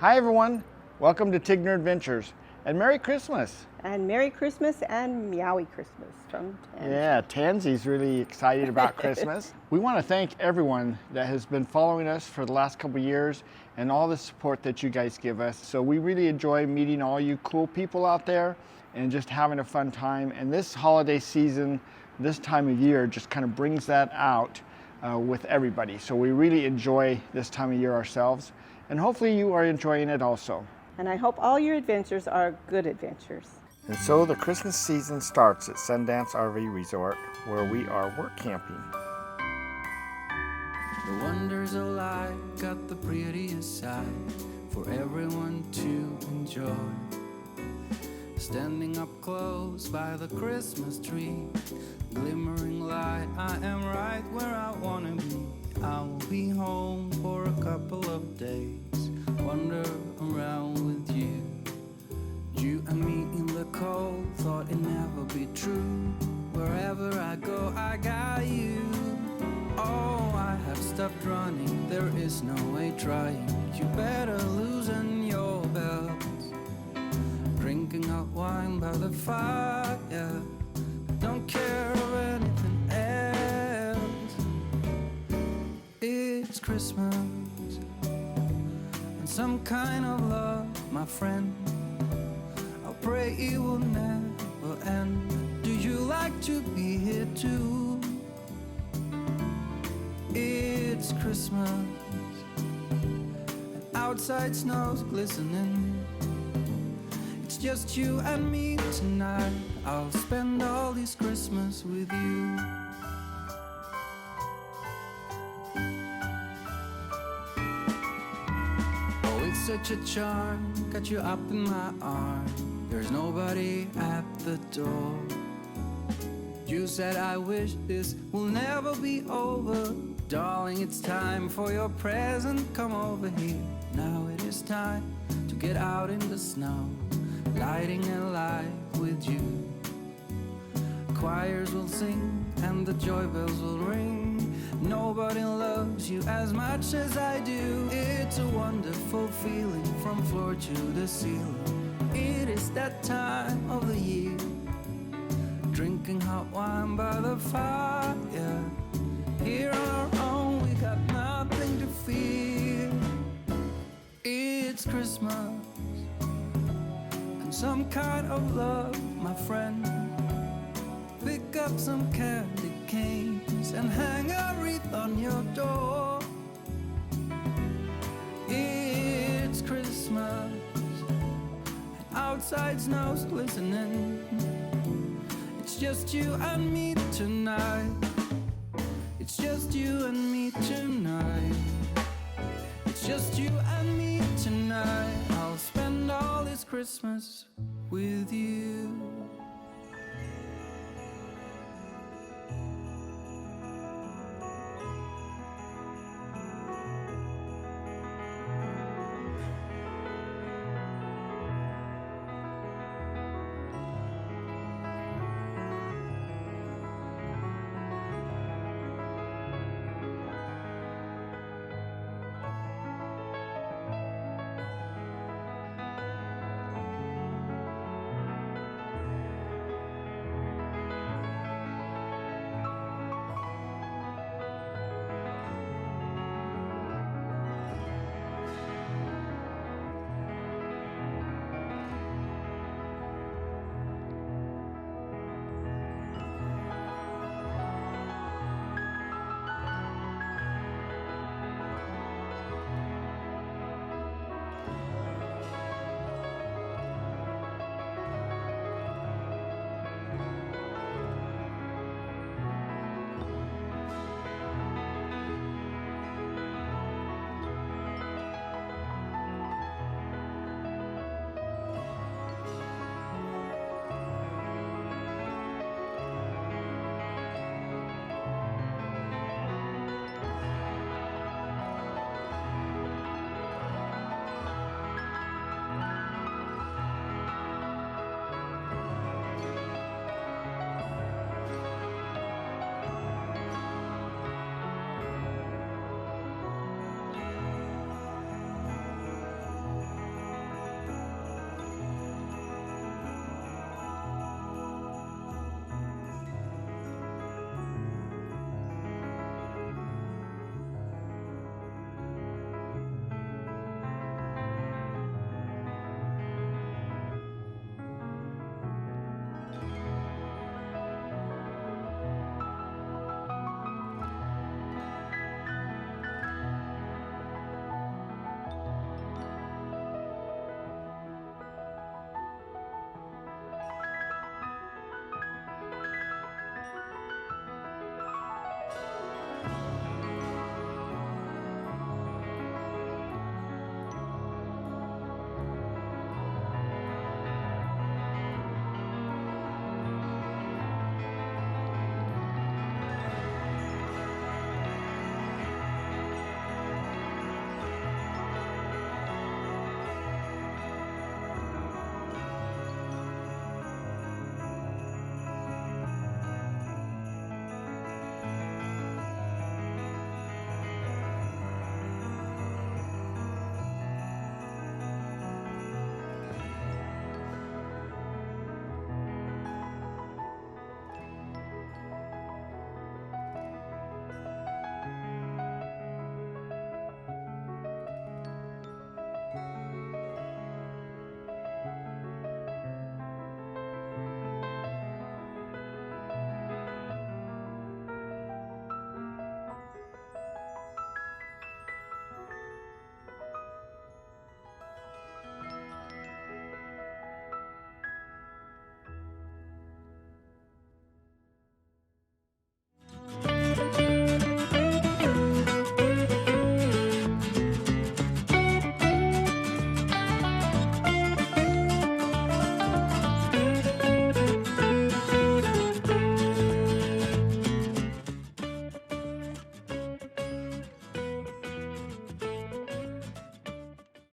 Hi everyone, welcome to Tigner Adventures, and Merry Christmas. And Merry Christmas and Meowie Christmas from Tansy. Yeah, Tansy's really excited about Christmas. We want to thank everyone that has been following us for the last couple of years and all the support that you guys give us. So we really enjoy meeting all you cool people out there and just having a fun time. And this holiday season, this time of year, just kind of brings that out with everybody. So we really enjoy this time of year ourselves. And hopefully you are enjoying it also. And I hope all your adventures are good adventures. And so the Christmas season starts at Sundance RV Resort, where we are work camping. The wonders of life got the prettiest side for everyone to enjoy. Standing up close by the Christmas tree, glimmering light, I am right where I wanna be. I will be home for a couple of days, wander around with you. You and me in the cold, thought it'd never be true. Wherever I go, I got you. Oh, I have stopped running, there is no way trying. You better loosen your belts. Drinking hot wine by the fire, don't care of anything else. It's Christmas and some kind of love, my friend. I pray it will never end. Do you like to be here too? It's Christmas and outside snow's glistening. It's just you and me tonight. I'll spend all this Christmas with you. Oh, it's such a charm, got you up in my arms. There's nobody at the door. You said I wish this will never be over. Darling, it's time for your present. Come over here. Now it is time to get out in the snow, lighting a light with you. Choirs will sing and the joy bells will ring. Nobody loves you as much as I do. It's a wonderful feeling from floor to the ceiling. It is that time of the year, drinking hot wine by the fire. Here on our own, we got nothing to fear. It's Christmas and some kind of love, my friend. Pick up some candy canes and hang a wreath on your door. It's Christmas and outside snow's glistening. It's just you and me tonight. It's just you and me tonight. It's just you and me tonight. I'll spend all this Christmas with you.